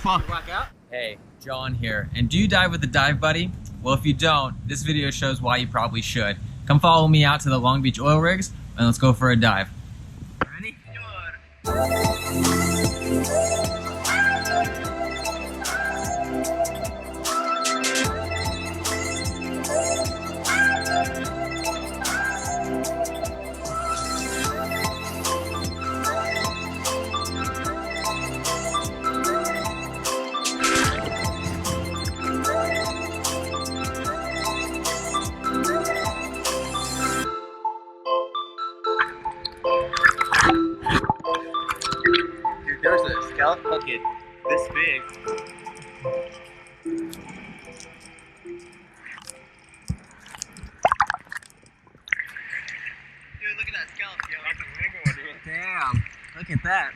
Fuck. Hey, John here. And do you dive with a dive buddy? Well, if you don't, this video shows why you probably should. Come follow me out to the Long Beach oil rigs and let's go for a dive. Ready? There's a scallop bucket this big. Dude, look at that scallop, yo. That's a big one, dude. Damn, look at that.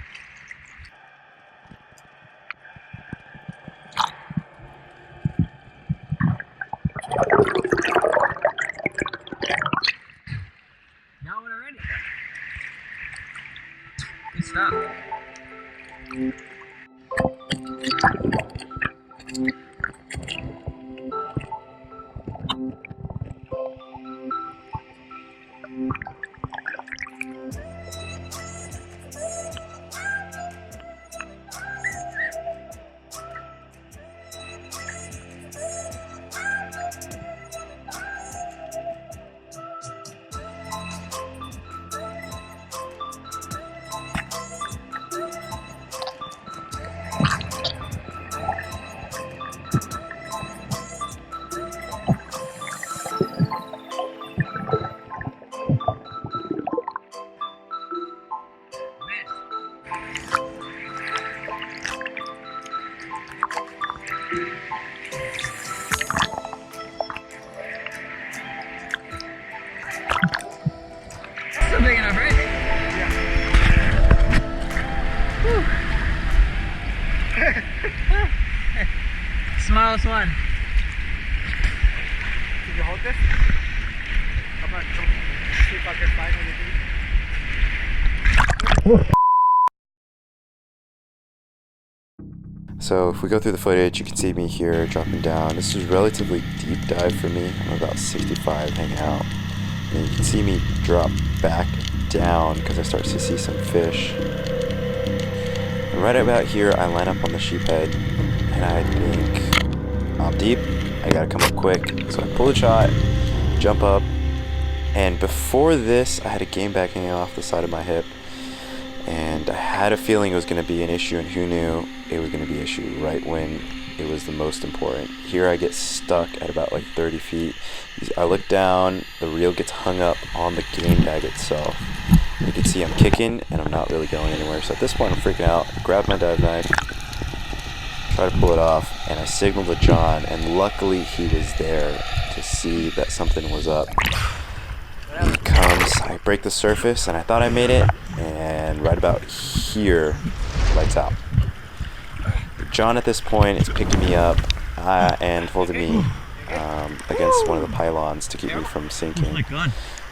Got one already. Good stuff. Still big enough, right? Yeah. Smallest one. Can you hold this? I'm gonna see if I can find anything. So if we go through the footage, you can see me here dropping down. This is a relatively deep dive for me. I'm about 65 hanging out. And you can see me drop back down because I start to see some fish. And right about here, I line up on the sheephead and I think, I'm deep, I gotta come up quick. So I pull the shot, jump up, and before this, I had a game bag hanging off the side of my hip. And I had a feeling it was going to be an issue, and who knew it was going to be an issue right when it was the most important. Here I get stuck at about like 30 feet. I look down, the reel gets hung up on the game bag itself. You can see I'm kicking and I'm not really going anywhere. So at this point I'm freaking out, I grab my dive knife, try to pull it off, and I signal to John, and luckily he was there to see that something was up. He comes, I break the surface, and I thought I made it, and right about here, lights out. John at this point is picking me up and holding me against one of the pylons to keep me from sinking.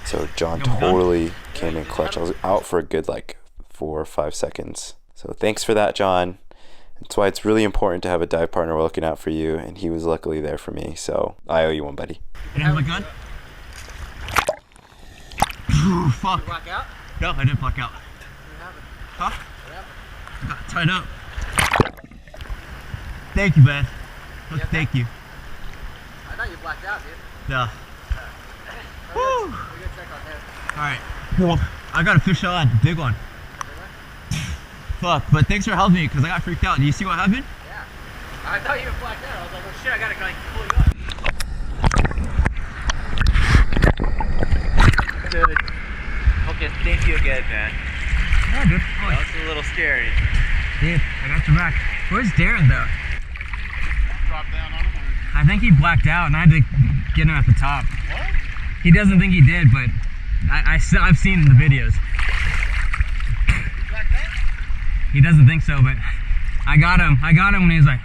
So John totally came in clutch. I was out for a good like 4 or 5 seconds. So thanks for that, John. That's why it's really important to have a dive partner looking out for you, and he was luckily there for me. So I owe you one, buddy. You have a gun? Fuck. Did you black out? No, I didn't black out. What happened? Huh? What happened? I got tied up. Thank you, man. Look, thank you. I thought you blacked out, dude. Yeah. Woo! We're gonna check on him. Alright. Well, I got a fish on, big one. Fuck, but thanks for helping me because I got freaked out. Do you see what happened? Yeah. I thought you were blacked out. I was like, oh shit, I gotta like pull you up. Dude. Okay, thank you again, man. Yeah, dude. That was a little scary. Dude, I got your back. Where's Darren, though? Drop down on him? I think he blacked out and I had to get him at the top. What? He doesn't think he did, but I've seen the videos. Blacked out? He doesn't think so, but I got him when he was like...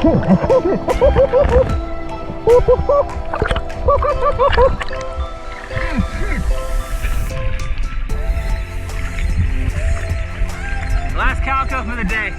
Last calico for the day.